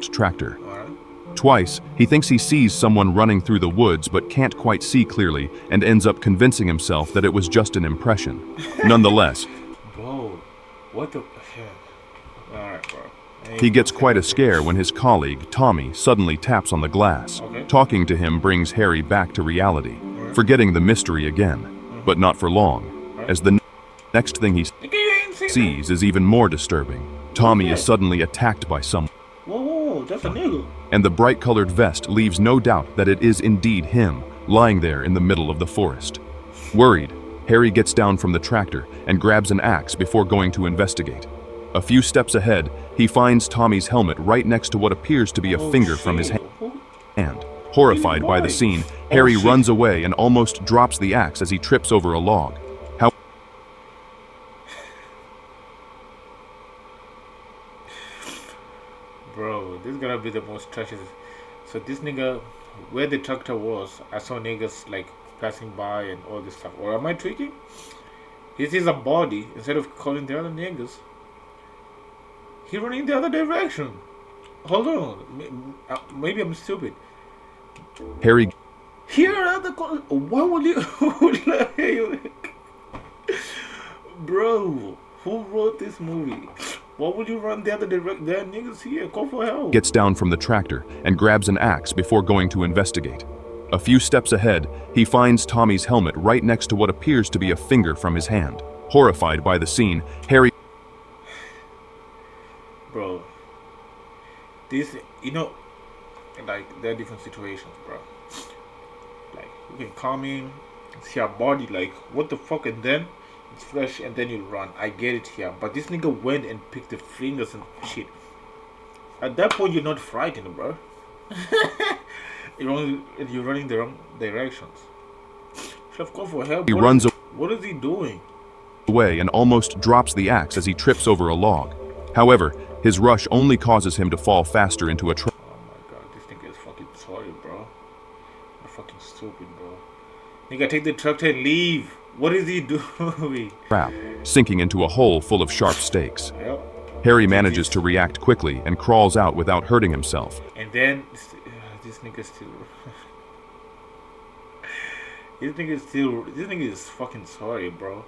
tractor. Twice, he thinks he sees someone running through the woods but can't quite see clearly and ends up convincing himself that it was just an impression. Nonetheless, Bro, what the heck? Alright, bro. He gets quite a scare when his colleague, Tommy, suddenly taps on the glass. Talking to him brings Harry back to reality, forgetting the mystery again. But not for long, as the next thing he sees is even more disturbing. Tommy is suddenly attacked by someone. Whoa, that's a nigga. And the bright-colored vest leaves no doubt that it is indeed him, lying there in the middle of the forest. Worried, Harry gets down from the tractor and grabs an axe before going to investigate. A few steps ahead, he finds Tommy's helmet right next to what appears to be a finger from his hand. Horrified by the scene, Harry runs away and almost drops the axe as he trips over a log. Bro, this is gonna be the most tragic. So this nigga, where the tractor was, I saw niggas like passing by and all this stuff. Or am I tweaking? This is a body instead of calling the other niggas. He running the other direction. Hold on, maybe I'm stupid. Harry. Here are the call. Why would you? Bro, who wrote this movie? Why would you run the other direction? There are niggas here. Call for help. Gets down from the tractor and grabs an axe before going to investigate. A few steps ahead, he finds Tommy's helmet right next to what appears to be a finger from his hand. Horrified by the scene, Harry. Bro, this, you know, like, there are different situations, bro. Like, you can come in, see a body, like, what the fuck, and then it's fresh, and then you run. I get it here, but this nigga went and picked the fingers and shit. At that point, you're not frightened, bro. You're running the wrong directions. Should have called for help. He runs what is he doing? Away and almost drops the axe as he trips over a log. However, his rush only causes him to fall faster into a trap. Oh my god, this nigga is fucking sorry, bro. You're fucking stupid, bro. Nigga, take the tractor and leave. What is he doing? Trap, sinking into a hole full of sharp stakes. Yep. Harry manages to react quickly and crawls out without hurting himself. And then this nigga still. This nigga is fucking sorry, bro.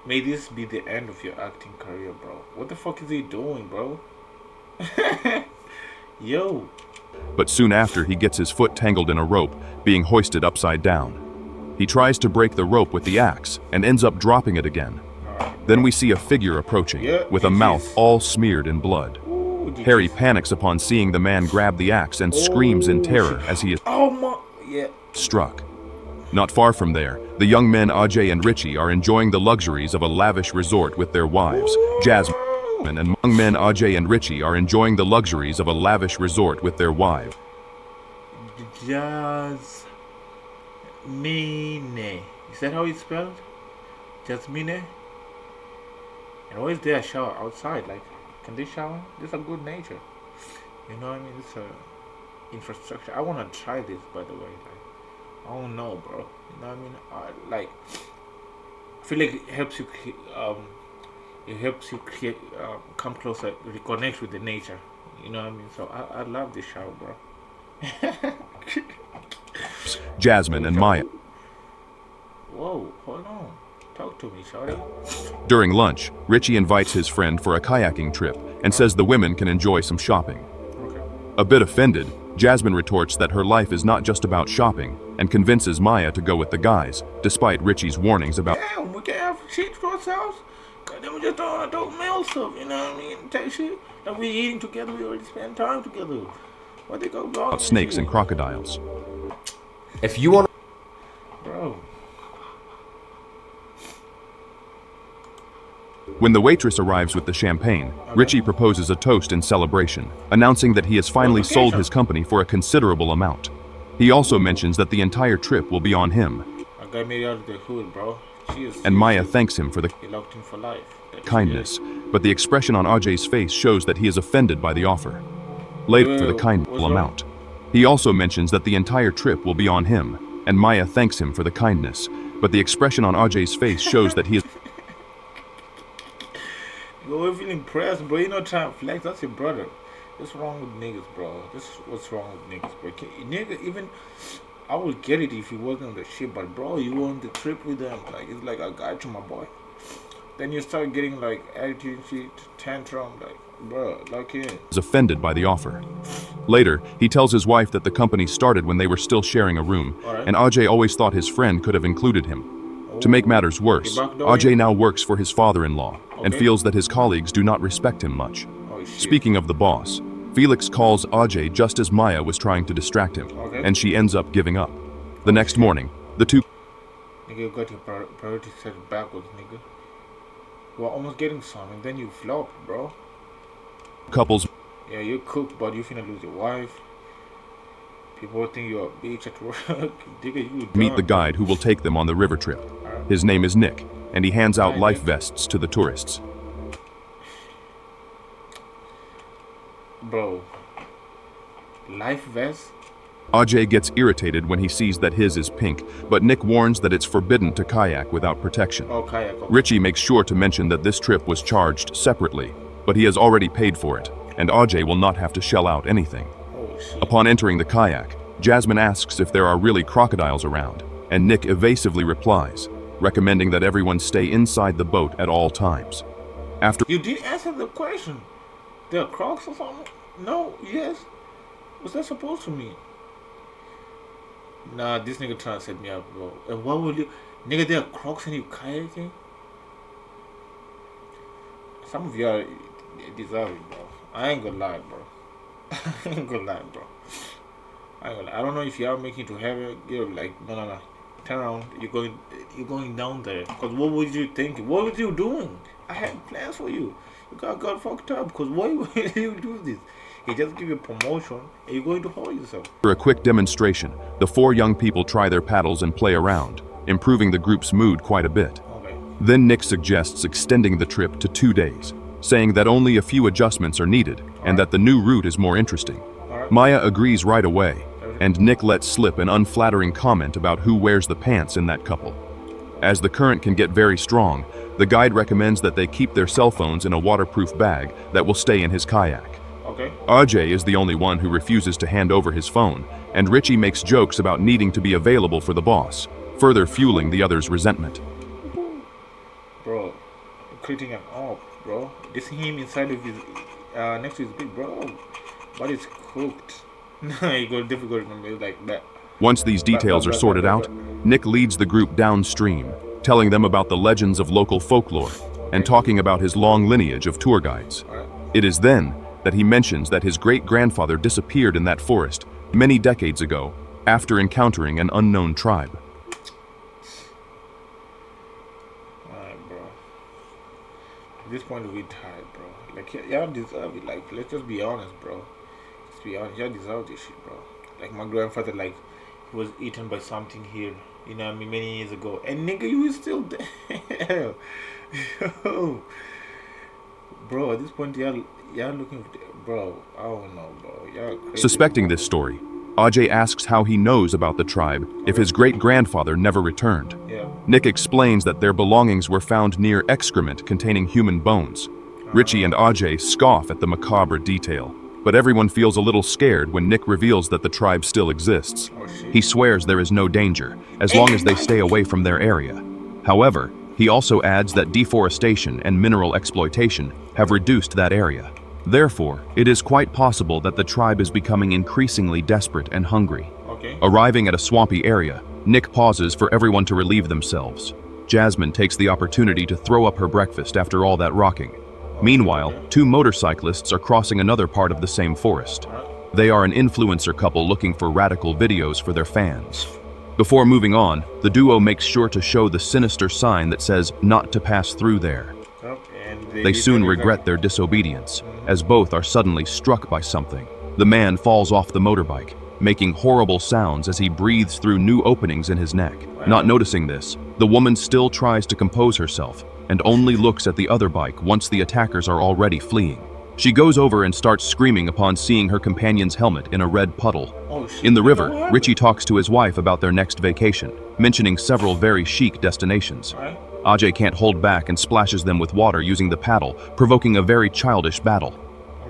May this be the end of your acting career, bro. What the fuck is he doing, bro? Yo. But soon after, he gets his foot tangled in a rope, being hoisted upside down. He tries to break the rope with the axe and ends up dropping it again. Then we see a figure approaching, with a mouth all smeared in blood. Harry panics upon seeing the man grab the axe and screams in terror as he is struck. Not far from there, the young men Ajay and Richie are enjoying the luxuries of a lavish resort with their wives. Jasmine and young men Ajay and Richie are enjoying the luxuries of a lavish resort with their wives. Jasmine. Is that how it's spelled? Jasmine? And why is there a shower outside? Like, can they shower? This is a good nature. You know what I mean? It's a infrastructure. I want to try this, by the way. Like, I don't know, bro. You know what I mean? I feel like it helps you. Come closer, reconnect with the nature. You know what I mean? So I love this shower, bro. Jasmine and Maya. Whoa, hold on. Talk to me, shawty. During lunch, Richie invites his friend for a kayaking trip and says the women can enjoy some shopping. Okay. A bit offended, Jasmine retorts that her life is not just about shopping and convinces Maya to go with the guys, despite Richie's warnings about. Damn, we can have shit for ourselves. Cause then we just don't want to talk male stuff, you know what I mean? Take shit. Like we eating together, we already spend time together. What they go about Snakes and crocodiles. If you want, bro. When the waitress arrives with the champagne, Richie proposes a toast in celebration, announcing that he has finally sold his company for a considerable amount. He also mentions that the entire trip will be on him. I got me out of the hood, bro. And Maya thanks him for the locked in for life. kindness, but the expression on Ajay's face shows that he is offended by the offer. Later, for the kind amount. He also mentions that the entire trip will be on him, and Maya thanks him for the kindness, but the expression on Ajay's face shows that he is. You're feeling impressed, bro. You're not trying to flex. That's your brother. What's wrong with niggas, bro? This is what's wrong with niggas, bro. Nigga, even I would get it if he wasn't on the ship, but bro, you on the trip with them, like it's like I got you, my boy. Then you start getting like attitude shit, tantrum, like bro, like yeah. Is offended by the offer. Later, he tells his wife that the company started when they were still sharing a room, Alright. and Ajay always thought his friend could have included him. To make matters worse, Ajay now works for his father-in-law and Okay. feels that his colleagues do not respect him much. Oh shit. Speaking of the boss, Felix calls Ajay just as Maya was trying to distract him, Okay. and she ends up giving up. The next morning, the two Nigga, you got your priorities set backwards, nigga. You are almost getting some, and then you flop, bro. couples Yeah, you cook, but you finna lose your wife. People think you're a bitch at work. Nigga, you meet done. the guide who will take them on the river trip. His name is Nick, and he hands out life vests to the tourists. Bro. Life vest? Ajay gets irritated when he sees that his is pink, but Nick warns that it's forbidden to kayak without protection. Oh, kayak. Okay. Richie makes sure to mention that this trip was charged separately, but he has already paid for it, and Ajay will not have to shell out anything. Oh, shit. Upon entering the kayak, Jasmine asks if there are really crocodiles around, and Nick evasively replies, recommending that everyone stay inside the boat at all times. After You did answer the question. There are crocs or something? No, yes. What's that supposed to mean? Nah, this nigga trying to set me up, bro. And what will you... Nigga, there are crocs in you kayaking? Some of y'all deserve it, bro. I ain't gonna lie, bro. I ain't gonna lie, bro. I don't know if y'all making it to heaven. You're like, no. Turn around. You're going down there. Cause what was you thinking? What was you doing? I had plans for you. You got fucked up. Cause why would you do this? He just give you a promotion and you're going to hold yourself. after a quick demonstration, the four young people try their paddles and play around, improving the group's mood quite a bit. Okay. Then Nick suggests extending the trip to 2 days, saying that only a few adjustments are needed and that the new route is more interesting. Alright. Maya agrees right away, and Nick lets slip an unflattering comment about who wears the pants in that couple. As the current can get very strong, the guide recommends that they keep their cell phones in a waterproof bag that will stay in his kayak. Okay. Ajay is the only one who refuses to hand over his phone, and Richie makes jokes about needing to be available for the boss, further fueling the other's resentment. Bro, creating an op, bro. This him inside of his next to his big bro. But it's cooked. You got difficult remember like that. Once these details are sorted out, Nick leads the group downstream, telling them about the legends of local folklore and talking about his long lineage of tour guides. Alright. It is then that he mentions that his great-grandfather disappeared in that forest many decades ago after encountering an unknown tribe. Alright, bro. At this point we tired, bro. Like y'all deserve it. Like let's just be honest, bro. Let's be honest. Y'all deserve this shit, bro. Like my grandfather, like he was eaten by something here. You know what I mean, many years ago. And nigga, you is still there. Yo. Bro, at this point, y'all looking for... Bro, I don't know, bro. Y'all crazy. Suspecting this story, Ajay asks how he knows about the tribe if his great-grandfather never returned. Yeah. Nick explains that their belongings were found near excrement containing human bones. Richie and Ajay scoff at the macabre detail, but everyone feels a little scared when Nick reveals that the tribe still exists. Oh, shit. He swears there is no danger, as long as they stay away from their area. However, he also adds that deforestation and mineral exploitation have reduced that area. Therefore, it is quite possible that the tribe is becoming increasingly desperate and hungry. Okay. Arriving at a swampy area, Nick pauses for everyone to relieve themselves. Jasmine takes the opportunity to throw up her breakfast after all that rocking. Meanwhile, two motorcyclists are crossing another part of the same forest. They are an influencer couple looking for radical videos for their fans. Before moving on, the duo makes sure to show the sinister sign that says not to pass through there. And They soon regret their disobedience, as both are suddenly struck by something. The man falls off the motorbike, making horrible sounds as he breathes through new openings in his neck. Not noticing this, the woman still tries to compose herself and only looks at the other bike once the attackers are already fleeing. She goes over and starts screaming upon seeing her companion's helmet in a red puddle. Oh, shit. In the river, Richie talks to his wife about their next vacation, mentioning several very chic destinations. Right. Ajay can't hold back and splashes them with water using the paddle, provoking a very childish battle.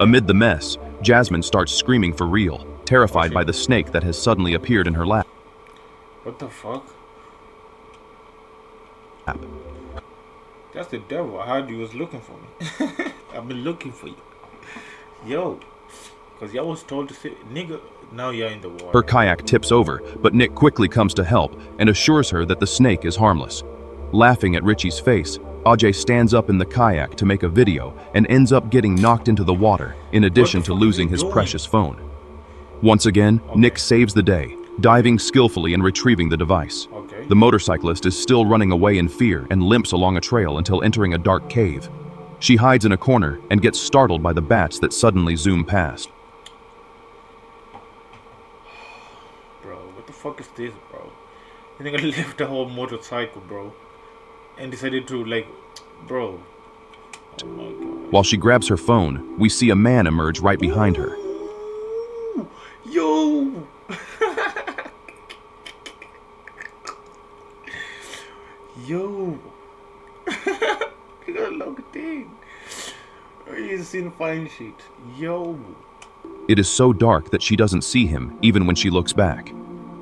Amid the mess, Jasmine starts screaming for real, terrified by the snake that has suddenly appeared in her lap. What the fuck? That's the devil. I heard you was looking for me. I've been looking for you. Yo. Because y'all was told to say, nigga, now you're in the water. Her kayak tips over, but Nick quickly comes to help and assures her that the snake is harmless. Laughing at Richie's face, Ajay stands up in the kayak to make a video and ends up getting knocked into the water, in addition to losing his precious phone. Once again, Nick saves the day, diving skillfully and retrieving the device. The motorcyclist is still running away in fear and limps along a trail until entering a dark cave. She hides in a corner and gets startled by the bats that suddenly zoom past. Bro, what the fuck is this, bro? I think I left the whole motorcycle, bro. And decided to, like, bro. Oh my god. While she grabs her phone, we see a man emerge right behind her. Yo! Yo! You got a long thing. You seen fine shit. Yo! It is so dark that she doesn't see him even when she looks back.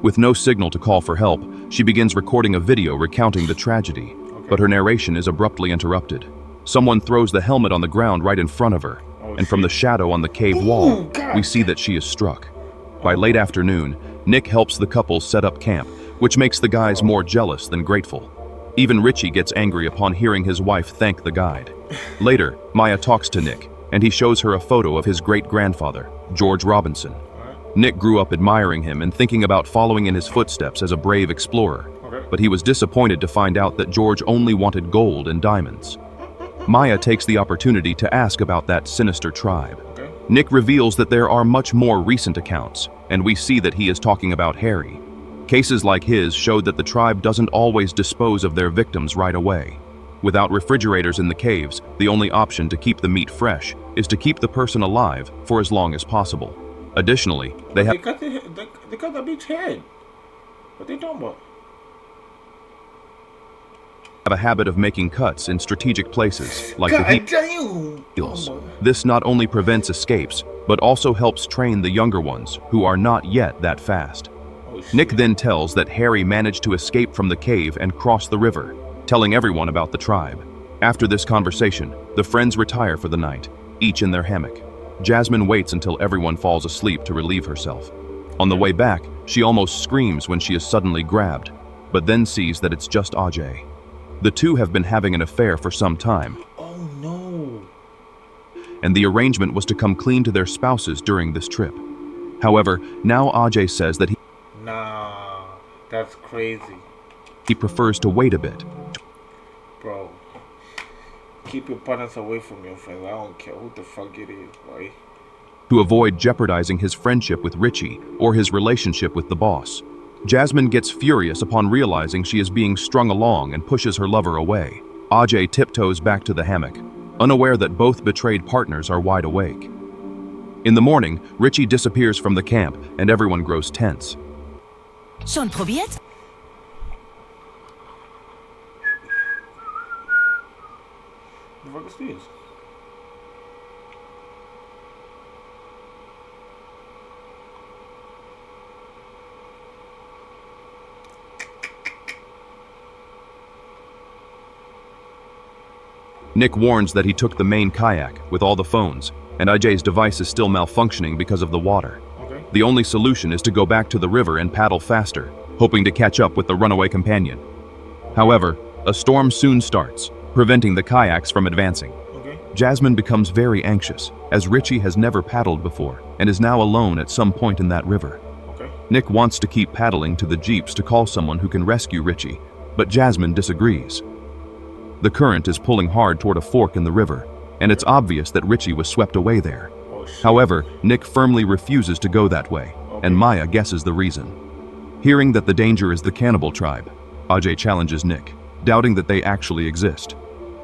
With no signal to call for help, she begins recording a video recounting the tragedy. But her narration is abruptly interrupted. Someone throws the helmet on the ground right in front of her, and from the shadow on the cave wall, we see that she is struck. By late afternoon, Nick helps the couple set up camp, which makes the guys more jealous than grateful. Even Richie gets angry upon hearing his wife thank the guide. Later, Maya talks to Nick, and he shows her a photo of his great-grandfather, George Robinson. Nick grew up admiring him and thinking about following in his footsteps as a brave explorer, but he was disappointed to find out that George only wanted gold and diamonds. Maya takes the opportunity to ask about that sinister tribe. Nick reveals that there are much more recent accounts, and we see that he is talking about Harry. Cases like his showed that the tribe doesn't always dispose of their victims right away. Without refrigerators in the caves, the only option to keep the meat fresh is to keep the person alive for as long as possible. Additionally, they cut the bitch head. What they talking about? have a habit of making cuts in strategic places, like the heels. This not only prevents escapes, but also helps train the younger ones, who are not yet that fast. Nick then tells that Harry managed to escape from the cave and cross the river, telling everyone about the tribe. After this conversation, the friends retire for the night, each in their hammock. Jasmine waits until everyone falls asleep to relieve herself. On the way back, she almost screams when she is suddenly grabbed, but then sees that it's just Ajay. The two have been having an affair for some time. Oh no. And the arrangement was to come clean to their spouses during this trip. However, now Ajay says that Nah, that's crazy. he prefers to wait a bit. Bro, keep your partners away from your friends. I don't care who the fuck it is, boy. To avoid jeopardizing his friendship with Richie or his relationship with the boss. Jasmine gets furious upon realizing she is being strung along and pushes her lover away. Ajay tiptoes back to the hammock, unaware that both betrayed partners are wide awake. In the morning, Richie disappears from the camp and everyone grows tense. Schon probiert? The fuck is this? Nick warns that he took the main kayak with all the phones, and Ajay's device is still malfunctioning because of the water. The only solution is to go back to the river and paddle faster, hoping to catch up with the runaway companion. However, a storm soon starts, preventing the kayaks from advancing. Jasmine becomes very anxious, as Richie has never paddled before and is now alone at some point in that river. Nick wants to keep paddling to the jeeps to call someone who can rescue Richie, but Jasmine disagrees. The current is pulling hard toward a fork in the river, and it's obvious that Richie was swept away there. However, Nick firmly refuses to go that way, and Maya guesses the reason. Hearing that the danger is the cannibal tribe, Ajay challenges Nick, doubting that they actually exist.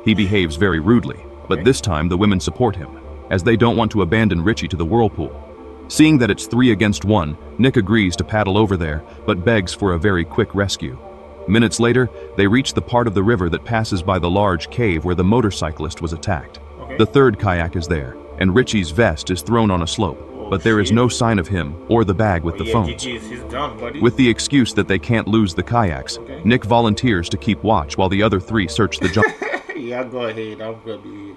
He behaves very rudely, but this time the women support him, as they don't want to abandon Richie to the whirlpool. Seeing that it's 3 against 1, Nick agrees to paddle over there, but begs for a very quick rescue. Minutes later, they reach the part of the river that passes by the large cave where the motorcyclist was attacked. The third kayak is there, and Richie's vest is thrown on a slope, but there is no sign of him or the bag with the phones. He's done, buddy. With the excuse that they can't lose the kayaks, Nick volunteers to keep watch while the other three search the jungle. Yeah, go ahead. I'm gonna be.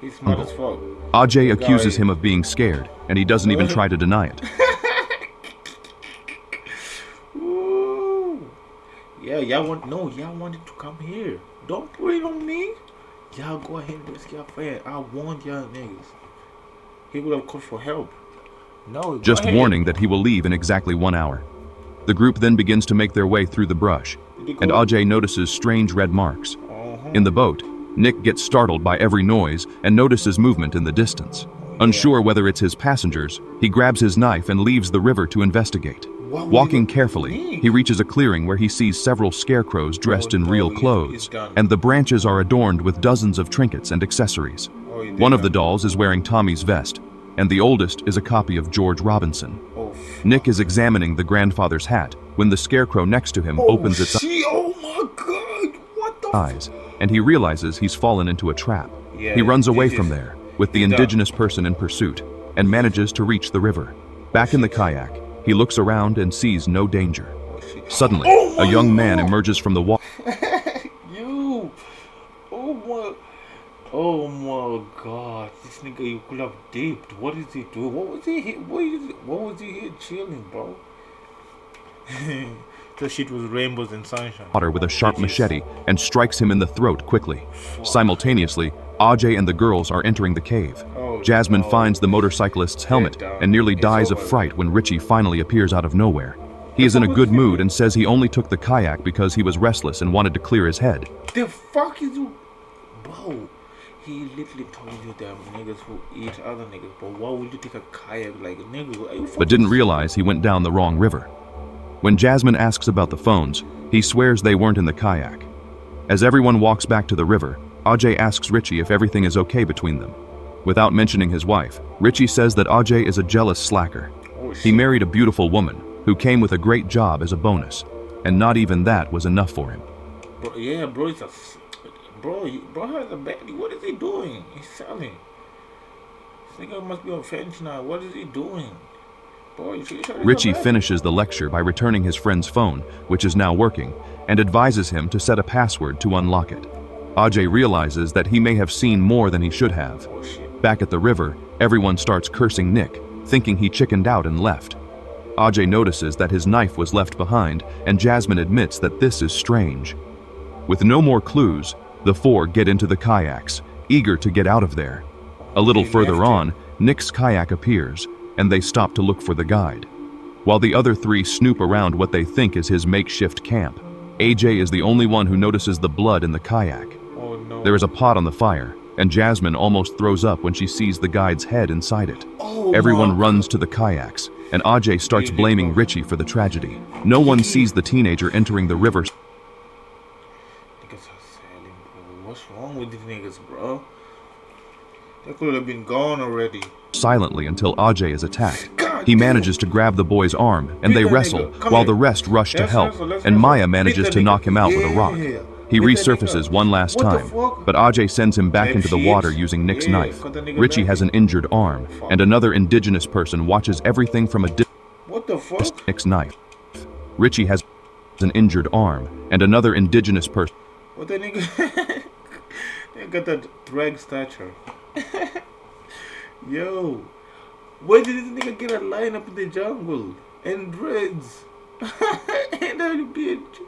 He's smart as fuck. Ajay accuses him of being scared, and he doesn't even try to deny it. Ooh. Yeah, y'all wanted to come here. Don't put it on me. Y'all go ahead and risk your friend. I warned y'all niggas. He would have called for help. No, Just warning that he will leave in exactly 1 hour. The group then begins to make their way through the brush, and Ajay notices strange red marks. In the boat, Nick gets startled by every noise and notices movement in the distance. Unsure whether it's his passengers, he grabs his knife and leaves the river to investigate. Walking carefully, he reaches a clearing where he sees several scarecrows dressed in real clothes, and the branches are adorned with dozens of trinkets and accessories. One of the dolls is wearing Tommy's vest, and the oldest is a copy of George Robinson. Nick is examining the grandfather's hat when the scarecrow next to him opens its Oh my god, what the eyes, and he realizes he's fallen into a trap. He runs away from there, with the indigenous person in pursuit, and manages to reach the river. Back in the kayak, he looks around and sees no danger. Suddenly, a young man emerges from the water. Oh my god, this nigga, you could have dipped. What is he doing? What was he here chilling, bro? The shit was rainbows and sunshine. With a sharp machete and strikes him in the throat quickly. Simultaneously, Ajay and the girls are entering the cave. Jasmine finds the motorcyclist's helmet and nearly dies of fright when Richie finally appears out of nowhere. He is in a good mood and says he only took the kayak because he was restless and wanted to clear his head. The fuck is you? Bro, he literally told you that niggas who eat other niggas, but why would you take a kayak like a nigga? But didn't realize he went down the wrong river. When Jasmine asks about the phones, he swears they weren't in the kayak. As everyone walks back to the river, Ajay asks Richie if everything is okay between them. Without mentioning his wife, Richie says that Ajay is a jealous slacker. He married a beautiful woman who came with a great job as a bonus, and not even that was enough for him. Bro, yeah, bro, bro has a baby. What is he doing? He's selling. This nigga must be on fentanyl. What is he doing? Boy, Richie finishes the lecture by returning his friend's phone, which is now working, and advises him to set a password to unlock it. Ajay realizes that he may have seen more than he should have. Back at the river, everyone starts cursing Nick, thinking he chickened out and left. Ajay notices that his knife was left behind, and Jasmine admits that this is strange. With no more clues, the four get into the kayaks, eager to get out of there. A little further on, Nick's kayak appears, and they stop to look for the guide. While the other three snoop around what they think is his makeshift camp, AJ is the only one who notices the blood in the kayak. Oh, no. There is a pot on the fire, and Jasmine almost throws up when she sees the guide's head inside it. Everyone runs to the kayaks, and Ajay starts blaming Richie for the tragedy. No one sees the teenager entering the river. Niggas are selling, bro. What's wrong with these niggas, bro? They could have been gone already. Silently until Ajay is attacked. He manages to grab the boy's arm, and they wrestle, while the rest rush to help, and Maya manages to knock him out with a rock. He resurfaces one last time, but Ajay sends him back into the water using Nick's knife. Richie has an injured arm, and another indigenous person watches everything from a distance. What the fuck? Nick's knife. Richie has an injured arm, and another indigenous person. What the nigga? They got that drag stature. Yo, where did this nigga get a line up in the jungle? And dreads. And a bitch.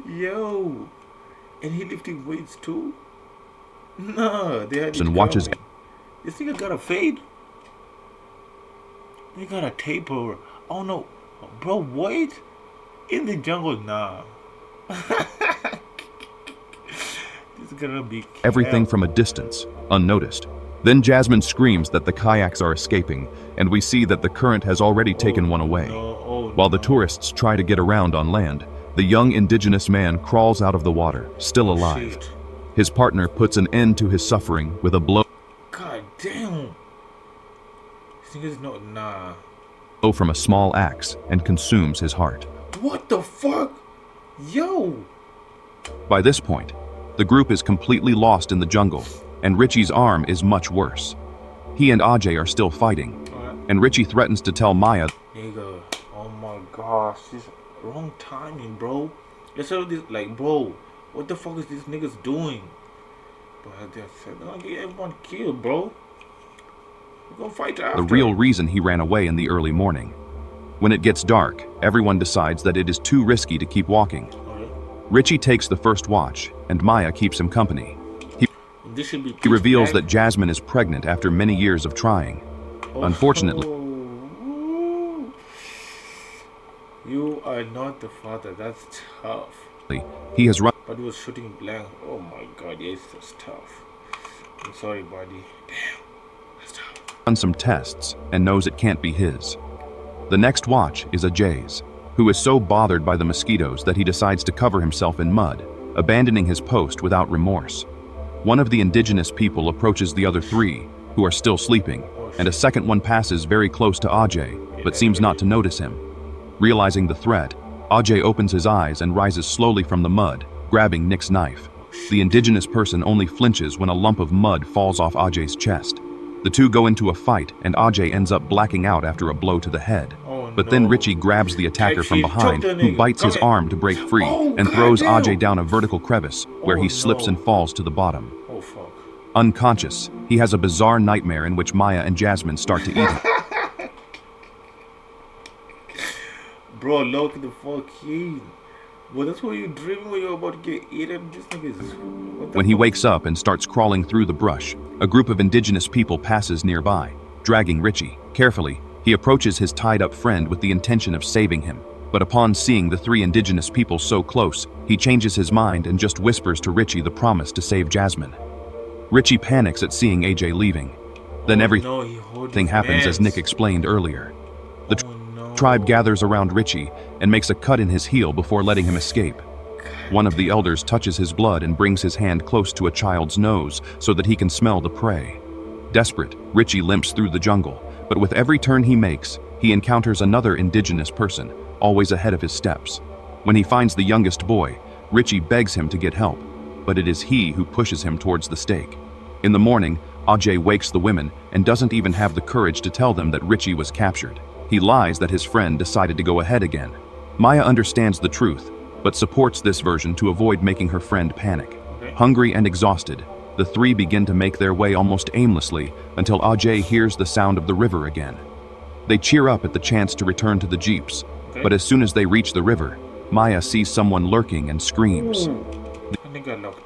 Yo. And he lifting weights too? Nah, they had and watches. This nigga got a fade? He got a taper. Oh no. Bro, what? In the jungle? Nah. This is gonna be everything from a distance, unnoticed. Then Jasmine screams that the kayaks are escaping, and we see that the current has already taken one away. While the tourists try to get around on land, the young indigenous man crawls out of the water, still alive. His partner puts an end to his suffering with a blow. God damn. This nigga's not, nah. From a small axe and consumes his heart. What the fuck? Yo. By this point, the group is completely lost in the jungle, and Richie's arm is much worse. He and Ajay are still fighting, and Richie threatens to tell Maya. Nigga, oh my gosh, this wrong timing, bro. Let's say this, like, bro, what the fuck is these niggas doing? But they said they're gonna get everyone killed, bro. We're gonna fight after. The real reason he ran away in the early morning. When it gets dark, everyone decides that it is too risky to keep walking. Richie takes the first watch, and Maya keeps him company. He reveals that Jasmine is pregnant after many years of trying. Unfortunately, you are not the father. That's tough. he has run But he was shooting blank. Oh my god, yes, that's tough. I'm sorry, buddy. Damn, that's tough. some tests and knows it can't be his. The next watch is Ajay's, who is so bothered by the mosquitoes that he decides to cover himself in mud, abandoning his post without remorse. One of the indigenous people approaches the other three, who are still sleeping, and a second one passes very close to Ajay, but seems not to notice him. Realizing the threat, Ajay opens his eyes and rises slowly from the mud, grabbing Nick's knife. The indigenous person only flinches when a lump of mud falls off Ajay's chest. The two go into a fight, and Ajay ends up blacking out after a blow to the head. But then Richie grabs the attacker from behind, who bites his arm to break free and throws Ajay down a vertical crevice, where he slips and falls to the bottom. Oh fuck. Unconscious, he has a bizarre nightmare in which Maya and Jasmine start to eat him. Bro, look at the fuck in. Well, that's what you're dreaming when you're about to get eaten. This nigga is. When he wakes up and starts crawling through the brush, a group of indigenous people passes nearby, dragging Richie. Carefully, he approaches his tied-up friend with the intention of saving him. But upon seeing the three indigenous people so close, he changes his mind and just whispers to Richie the promise to save Jasmine. Richie panics at seeing AJ leaving. Then everything happens as Nick explained earlier. The tribe gathers around Richie and makes a cut in his heel before letting him escape. One of the elders touches his blood and brings his hand close to a child's nose so that he can smell the prey. Desperate, Richie limps through the jungle, but with every turn he makes, he encounters another indigenous person, always ahead of his steps. When he finds the youngest boy, Richie begs him to get help, but it is he who pushes him towards the stake. In the morning, Ajay wakes the women and doesn't even have the courage to tell them that Richie was captured. He lies that his friend decided to go ahead again. Maya understands the truth, but supports this version to avoid making her friend panic. Hungry and exhausted, the three begin to make their way almost aimlessly until Ajay hears the sound of the river again. They cheer up at the chance to return to the jeeps, but as soon as they reach the river, Maya sees someone lurking and screams.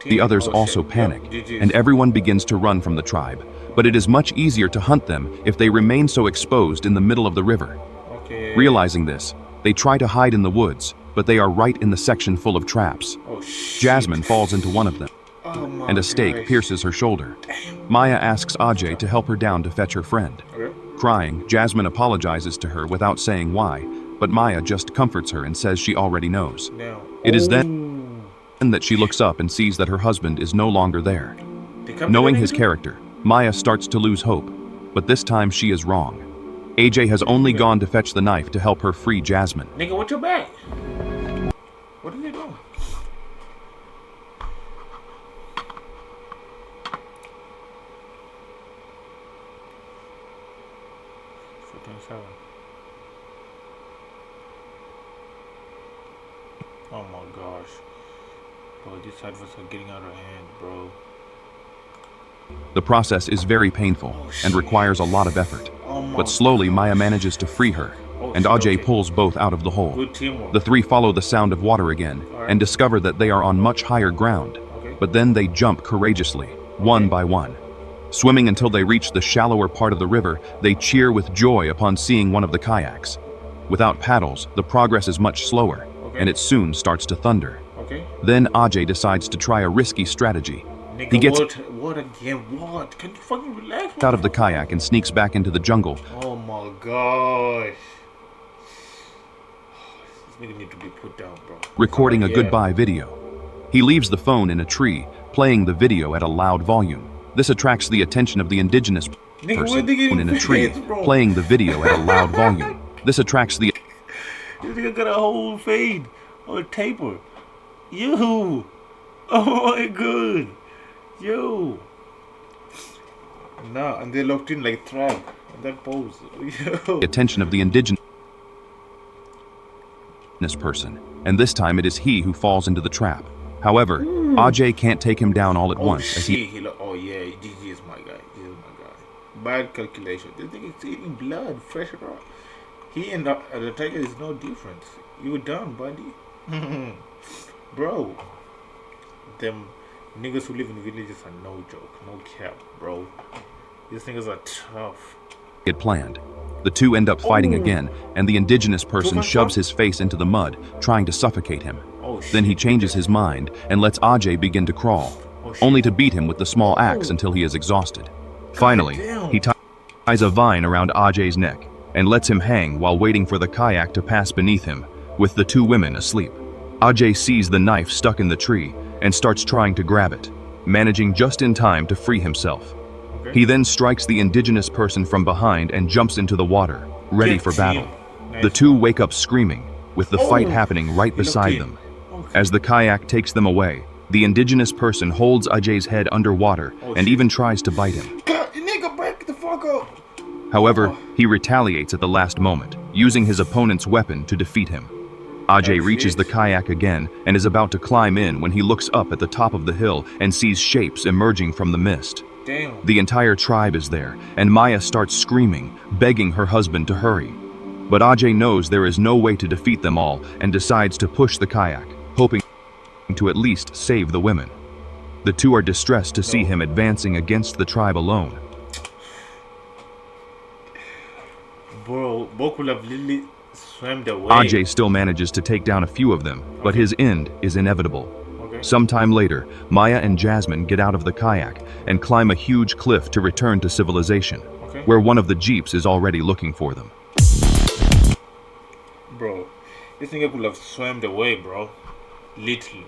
The others also panic, and everyone begins to run from the tribe, but it is much easier to hunt them if they remain so exposed in the middle of the river. Realizing this, they try to hide in the woods, but they are right in the section full of traps. Jasmine falls into one of them, and a stake pierces her shoulder. Maya asks Ajay to help her down to fetch her friend. Crying, Jasmine apologizes to her without saying why, but Maya just comforts her and says she already knows. It is then that she looks up and sees that her husband is no longer there. Knowing his character, Maya starts to lose hope, but this time she is wrong. AJ has only gone to fetch the knife to help her free Jasmine. Nigga, what's your back? What are they doing? Oh my gosh. Bro, these adverts are getting out of hand, bro. The process is very painful and requires a lot of effort. But slowly Maya manages to free her, and Ajay pulls both out of the hole. The three follow the sound of water again and discover that they are on much higher ground. But then they jump courageously, one by one. Swimming until they reach the shallower part of the river, they cheer with joy upon seeing one of the kayaks. Without paddles, the progress is much slower, and it soon starts to thunder. Then Ajay decides to try a risky strategy. Nigga, he gets what again? What? Can you fucking relax? Out of the kayak and sneaks back into the jungle. Oh my gosh. This nigga need to be put down, bro. Recording a goodbye video. He leaves the phone in a tree, playing the video at a loud volume. This attracts the attention of the indigenous person in a tree, playing the video at a loud volume. This attracts the... This nigga got a whole fade or a taper. Yo! Oh my god! Yo! No, and they locked in like trap. That pose. Yo. The attention of the indigenous person, and this time it is he who falls into the trap. However, Ajay can't take him down all at Oh once shit! as he Oh yeah, GG is my guy. This is my guy. Bad calculation. This thing is eating blood, fresh raw. He and the tiger is no different. You were done, buddy. Bro. Them niggas who live in villages are no joke, no cap, bro. These niggas are tough. had planned. The two end up fighting again, and the indigenous person shoves his face into the mud, trying to suffocate him. Oh shit. Then he changes his mind and lets Ajay begin to crawl, only to beat him with the small axe until he is exhausted. Finally, he ties a vine around Ajay's neck and lets him hang while waiting for the kayak to pass beneath him, with the two women asleep. Ajay sees the knife stuck in the tree and starts trying to grab it, managing just in time to free himself. He then strikes the indigenous person from behind and jumps into the water, ready for battle. The two wake up screaming, with the fight happening right beside them. As the kayak takes them away, the indigenous person holds Ajay's head underwater and even tries to bite him. God, nigga, back the fuck up. However, he retaliates at the last moment, using his opponent's weapon to defeat him. Ajay reaches the kayak again and is about to climb in when he looks up at the top of the hill and sees shapes emerging from the mist. Damn. The entire tribe is there, and Maya starts screaming, begging her husband to hurry. But Ajay knows there is no way to defeat them all and decides to push the kayak, hoping to at least save the women. The two are distressed to see him advancing against the tribe alone. Bro, Bok will have literally swam away. Ajay still manages to take down a few of them, but his end is inevitable. Sometime later, Maya and Jasmine get out of the kayak and climb a huge cliff to return to civilization, where one of the jeeps is already looking for them. Bro, this nigga could have swam away, bro. Literally.